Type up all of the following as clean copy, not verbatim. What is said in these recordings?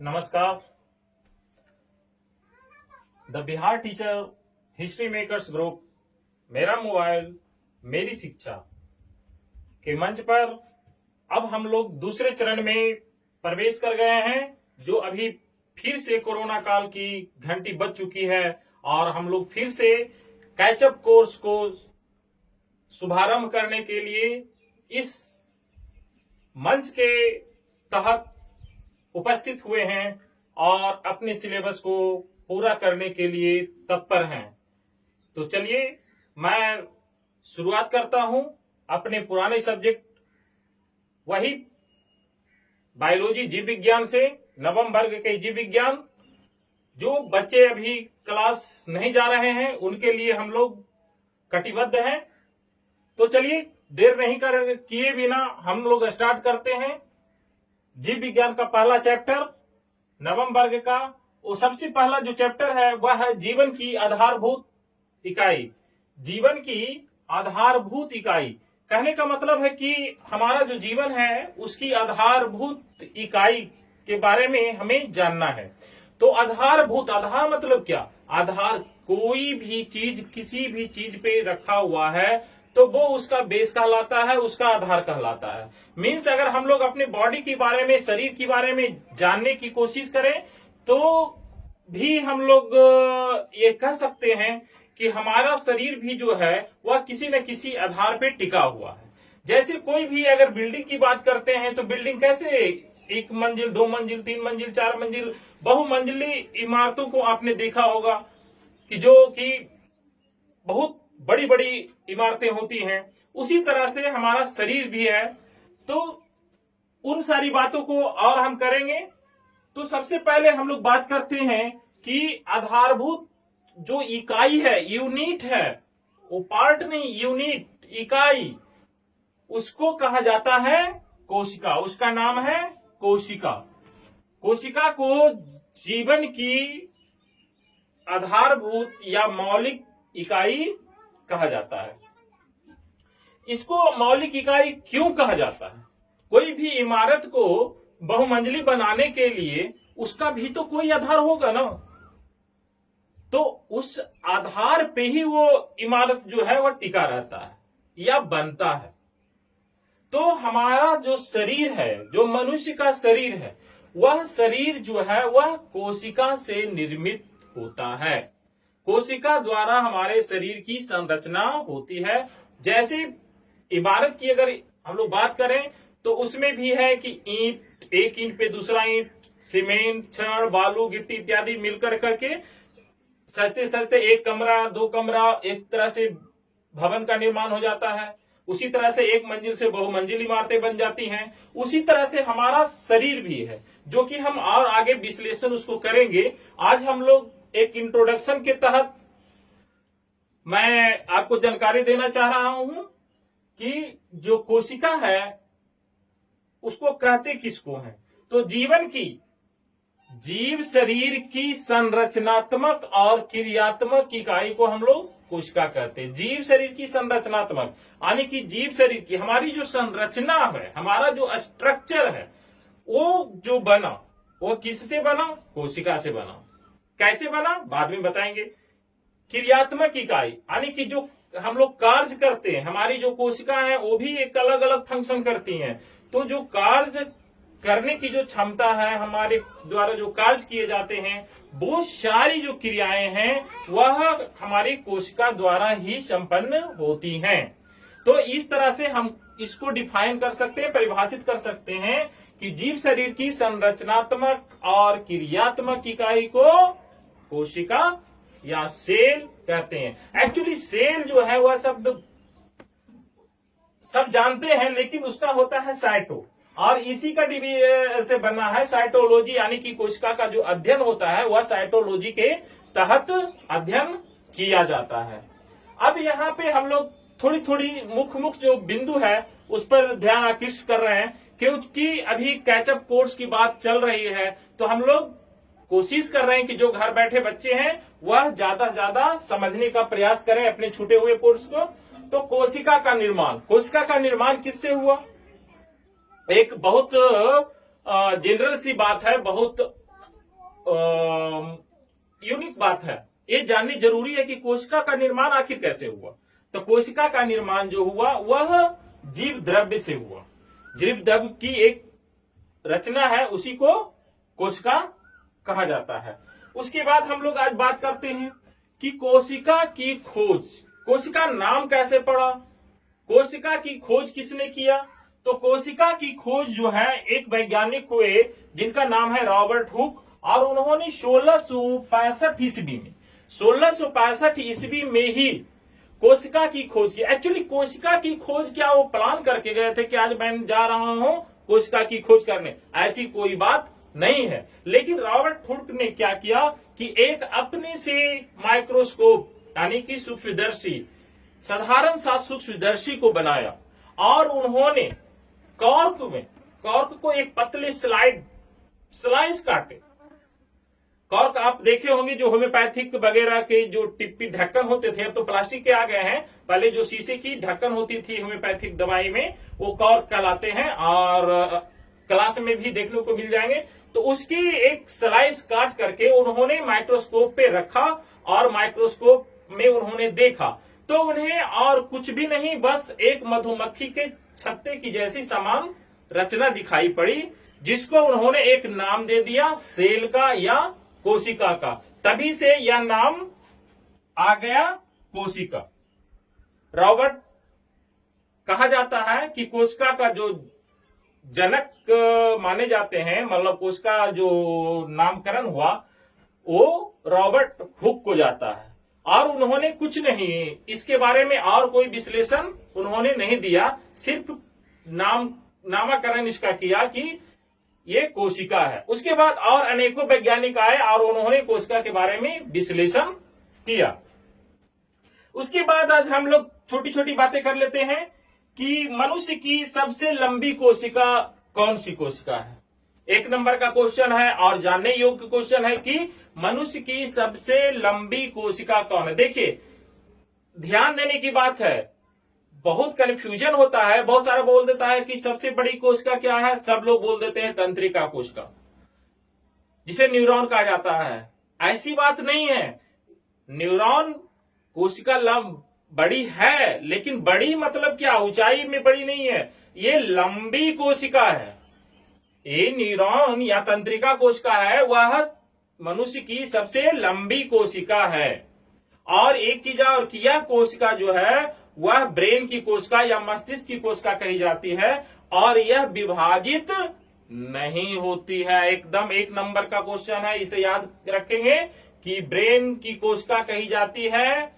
नमस्कार। The Bihar teacher history makers group मेरा mobile मेरी शिक्षा के मंच पर अब हम लोग दूसरे चरण में प्रवेश कर गए हैं, जो अभी फिर से कोरोना काल की घंटी बज चुकी है और हम लोग फिर से कैचअप कोर्स को शुभारंभ करने के लिए इस मंच के तहत उपस्थित हुए हैं और अपने सिलेबस को पूरा करने के लिए तत्पर हैं। तो चलिए मैं शुरुआत करता हूं अपने पुराने सब्जेक्ट वही बायोलॉजी जीव विज्ञान से, नवम वर्ग के जीव विज्ञान। जो बच्चे अभी क्लास नहीं जा रहे हैं उनके लिए हम लोग कटिबद्ध हैं। तो चलिए देर नहीं किए बिना हम लोग स्टार्ट करते हैं। जीव विज्ञान का पहला चैप्टर नवम वर्ग का, वो सबसे पहला जो चैप्टर है वह है जीवन की आधारभूत इकाई। जीवन की आधारभूत इकाई कहने का मतलब है कि हमारा जो जीवन है उसकी आधारभूत इकाई के बारे में हमें जानना है। तो आधारभूत, आधार मतलब क्या? आधार कोई भी चीज किसी भी चीज पे रखा हुआ है तो वो उसका बेस कहलाता है, उसका आधार कहलाता है। मीन्स अगर हम लोग अपने बॉडी के बारे में, शरीर के बारे में जानने की कोशिश करें तो भी हम लोग ये कह सकते हैं कि हमारा शरीर भी जो है वह किसी न किसी आधार पे टिका हुआ है। जैसे कोई भी अगर बिल्डिंग की बात करते हैं तो बिल्डिंग कैसे, एक मंजिल, दो मंजिल, तीन मंजिल, चार मंजिल, बहुमंजिली इमारतों को आपने देखा होगा कि जो कि बहुत बड़ी बड़ी इमारतें होती हैं। उसी तरह से हमारा शरीर भी है। तो उन सारी बातों को और हम करेंगे। तो सबसे पहले हम लोग बात करते हैं कि आधारभूत जो इकाई है, यूनिट है, वो पार्ट नहीं, यूनिट, इकाई, उसको कहा जाता है कोशिका। उसका नाम है कोशिका। कोशिका को जीवन की आधारभूत या मौलिक इकाई कहा जाता है। इसको मौलिक इकाई क्यों कहा जाता है? कोई भी इमारत को बहुमंजिली बनाने के लिए उसका भी तो कोई आधार होगा ना, तो उस आधार पे ही वो इमारत जो है वह टिका रहता है या बनता है। तो हमारा जो शरीर है, जो मनुष्य का शरीर है, वह शरीर जो है वह कोशिका से निर्मित होता है। कोशिका द्वारा हमारे शरीर की संरचना होती है। जैसे इमारत की अगर हम लोग बात करें तो उसमें भी है कि ईंट, एक ईंट पे दूसरा ईंट, सीमेंट, छड़, बालू, गिट्टी इत्यादि मिलकर करके सजते सजते एक कमरा, दो कमरा, एक तरह से भवन का निर्माण हो जाता है। उसी तरह से एक मंजिल से बहुमंजिल इमारतें बन जाती हैं। उसी तरह से हमारा शरीर भी है, जो कि हम और आगे विश्लेषण उसको करेंगे। आज हम लोग एक इंट्रोडक्शन के तहत मैं आपको जानकारी देना चाह रहा हूं कि जो कोशिका है उसको कहते किसको हैं। तो जीव शरीर की संरचनात्मक और क्रियात्मक इकाई को हम लोग कोशिका कहते हैं। जीव शरीर की संरचनात्मक यानी कि जीव शरीर की हमारी जो संरचना है, हमारा जो स्ट्रक्चर है, वो जो बना वो किससे बना? कोशिका से बना। कैसे बना बाद में बताएंगे। क्रियात्मक इकाई यानी कि जो हम लोग कार्य करते हैं, हमारी जो कोशिका है वो भी एक अलग अलग फंक्शन करती हैं। तो जो कार्य करने की जो क्षमता है, हमारे द्वारा जो कार्य किए जाते हैं, वो सारी जो क्रियाएं हैं वह हमारी कोशिका द्वारा ही संपन्न होती हैं। तो इस तरह से हम इसको डिफाइन कर सकते हैं, परिभाषित कर सकते हैं कि जीव शरीर की संरचनात्मक और क्रियात्मक इकाई को कोशिका या सेल कहते हैं। एक्चुअली सेल जो है वह शब्द सब जानते हैं, लेकिन उसका होता है साइटो, और इसी का से बना है साइटोलॉजी, यानी कि कोशिका का जो अध्ययन होता है वह साइटोलॉजी के तहत अध्ययन किया जाता है। अब यहाँ पे हम लोग थोड़ी थोड़ी मुख्य जो बिंदु है उस पर ध्यान आकृष्ट कर रहे हैं, क्योंकि अभी कैचअप कोर्स की बात चल रही है। तो हम लोग कोशिश कर रहे हैं कि जो घर बैठे बच्चे हैं वह ज्यादा से ज्यादा समझने का प्रयास करें अपने छूटे हुए कोर्स को। तो कोशिका का निर्माण किससे हुआ? एक बहुत जनरल सी बात है, बहुत यूनिक बात है, ये जाननी जरूरी है कि कोशिका का निर्माण आखिर कैसे हुआ। तो कोशिका का निर्माण जो हुआ वह जीव द्रव्य से हुआ। जीव द्रव्य की एक रचना है, उसी को कोशिका कहा जाता है। उसके बाद हम लोग आज बात करते हैं कि कोशिका की खोज, कोशिका नाम कैसे पड़ा, कोशिका की खोज किसने किया। तो कोशिका की खोज जो है एक वैज्ञानिक हुए जिनका नाम है रॉबर्ट हुक, और उन्होंने 1665 ईस्वी में 1665 ईस्वी में ही कोशिका की खोज की। एक्चुअली कोशिका की खोज क्या वो प्लान करके गए थे कि आज मैं जा रहा हूं कोशिका की खोज करने, ऐसी कोई बात नहीं है। लेकिन रॉबर्ट हुक ने क्या किया कि एक अपने से माइक्रोस्कोप यानी कि सूक्ष्मदर्शी, साधारण सा सूक्ष्मदर्शी को बनाया, और उन्होंने कॉर्क को एक पतले स्लाइस काटे। कॉर्क आप देखे होंगे जो होम्योपैथिक वगैरह के जो टिप्पी ढक्कन होते थे, अब तो प्लास्टिक के आ गए हैं, पहले जो शीशे की ढक्कन होती थी होम्योपैथिक दवाई में वो कॉर्क कहलाते हैं, और क्लास में भी देखने को मिल जाएंगे। तो उसकी एक स्लाइस काट करके उन्होंने माइक्रोस्कोप पे रखा, और माइक्रोस्कोप में उन्होंने देखा तो उन्हें और कुछ भी नहीं, बस एक मधुमक्खी के छत्ते की जैसी समान रचना दिखाई पड़ी, जिसको उन्होंने एक नाम दे दिया सेल का या कोशिका का। तभी से यह नाम आ गया कोशिका। रॉबर्ट कहा जाता है कि कोशिका का जो जनक माने जाते हैं, मतलब कोशिका जो नामकरण हुआ वो रॉबर्ट हुक को जाता है। और उन्होंने कुछ नहीं इसके बारे में और कोई विश्लेषण उन्होंने नहीं दिया, सिर्फ नामकरण इसका किया कि ये कोशिका है। उसके बाद और अनेकों वैज्ञानिक आए और उन्होंने कोशिका के बारे में विश्लेषण किया। उसके बाद आज हम लोग छोटी छोटी बातें कर लेते हैं कि मनुष्य की सबसे लंबी कोशिका कौन सी कोशिका है। एक नंबर का क्वेश्चन है और जानने योग्य क्वेश्चन है कि मनुष्य की सबसे लंबी कोशिका कौन है। देखिए ध्यान देने की बात है, बहुत कंफ्यूजन होता है, बहुत सारा बोल देता है कि सबसे बड़ी कोशिका क्या है, सब लोग बोल देते हैं तंत्रिका कोशिका जिसे न्यूरॉन कहा जाता है। ऐसी बात नहीं है, न्यूरॉन कोशिका बड़ी है, लेकिन बड़ी मतलब क्या, ऊंचाई में बड़ी नहीं है, ये लंबी कोशिका है। ये न्यूरॉन या तंत्रिका कोशिका है, वह मनुष्य की सबसे लंबी कोशिका है। और एक चीज और कि यह कोशिका जो है वह ब्रेन की कोशिका या मस्तिष्क की कोशिका कही जाती है, और यह विभाजित नहीं होती है। एकदम एक नंबर का क्वेश्चन है, इसे याद रखेंगे कि ब्रेन की कोशिका कही जाती है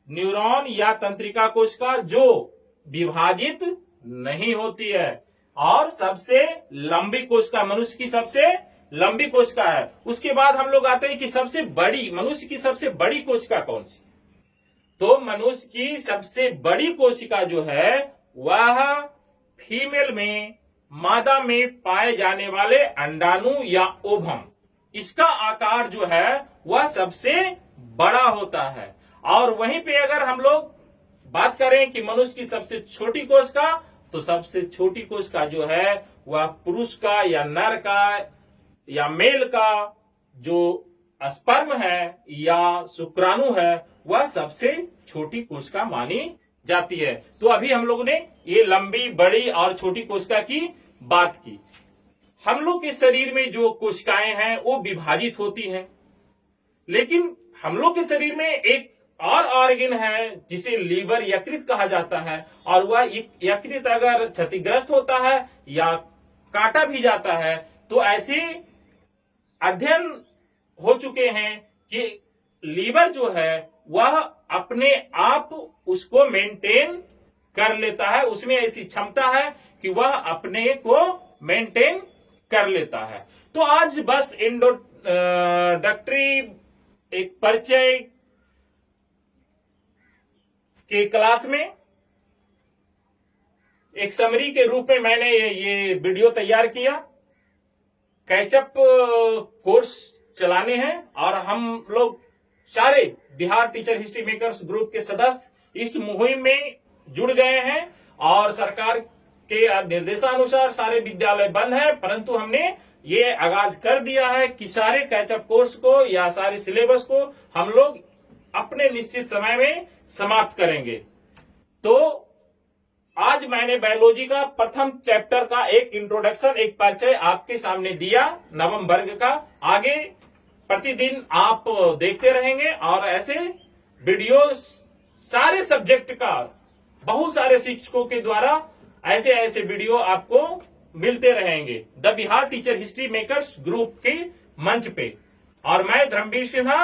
न्यूरॉन या तंत्रिका कोशिका जो विभाजित नहीं होती है, और सबसे लंबी कोशिका मनुष्य की सबसे लंबी कोशिका है। उसके बाद हम लोग आते हैं कि सबसे बड़ी, मनुष्य की सबसे बड़ी कोशिका कौन सी। तो मनुष्य की सबसे बड़ी कोशिका जो है वह फीमेल में, मादा में पाए जाने वाले अंडाणु या ओवम, इसका आकार जो है वह सबसे बड़ा होता है। और वहीं पे अगर हम लोग बात करें कि मनुष्य की सबसे छोटी कोशिका, तो सबसे छोटी कोशिका जो है वह पुरुष का या नर का या मेल का जो स्पर्म है या शुक्राणु है वह सबसे छोटी कोशिका मानी जाती है। तो अभी हम लोगों ने ये लंबी, बड़ी और छोटी कोशिका की बात की। हम लोग के शरीर में जो कोशिकाएं हैं वो विभाजित होती हैं, लेकिन हम लोग के शरीर में एक और ऑर्गन है जिसे लीवर यकृत कहा जाता है, और वह यकृत अगर क्षतिग्रस्त होता है या काटा भी जाता है तो ऐसे अध्ययन हो चुके हैं कि लीवर जो है वह अपने आप उसको मेंटेन कर लेता है, उसमें ऐसी क्षमता है कि वह अपने को मेंटेन कर लेता है। तो आज बस इंट्रोडक्टरी एक परिचय के क्लास में एक समरी के रूप में मैंने ये वीडियो तैयार किया। कैचअप कोर्स चलाने हैं और हम लोग सारे Bihar teacher history makers group के सदस्य इस मुहिम में जुड़ गए हैं, और सरकार के निर्देशानुसार सारे विद्यालय बंद हैं, परंतु हमने ये आगाज कर दिया है कि सारे कैचअप कोर्स को या सारे सिलेबस को हम लोग अपने निश्चित समय में समाप्त करेंगे। तो आज मैंने बायोलॉजी का प्रथम चैप्टर का एक इंट्रोडक्शन, एक परिचय आपके सामने दिया नवम वर्ग का। आगे प्रतिदिन आप देखते रहेंगे और ऐसे वीडियो सारे सब्जेक्ट का बहुत सारे शिक्षकों के द्वारा ऐसे ऐसे वीडियो आपको मिलते रहेंगे the Bihar teacher history makers group के मंच पे। और मैं धर्मवीर सिन्हा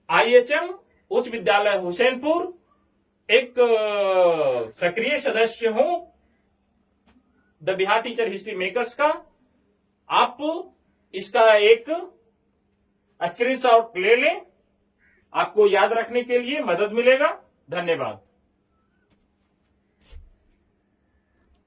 IHM उच्च विद्यालय हुसैनपुर एक सक्रिय सदस्य हूं the Bihar teacher history makers का। आप इसका एक स्क्रीनशॉट ले लें, आपको याद रखने के लिए मदद मिलेगा। धन्यवाद।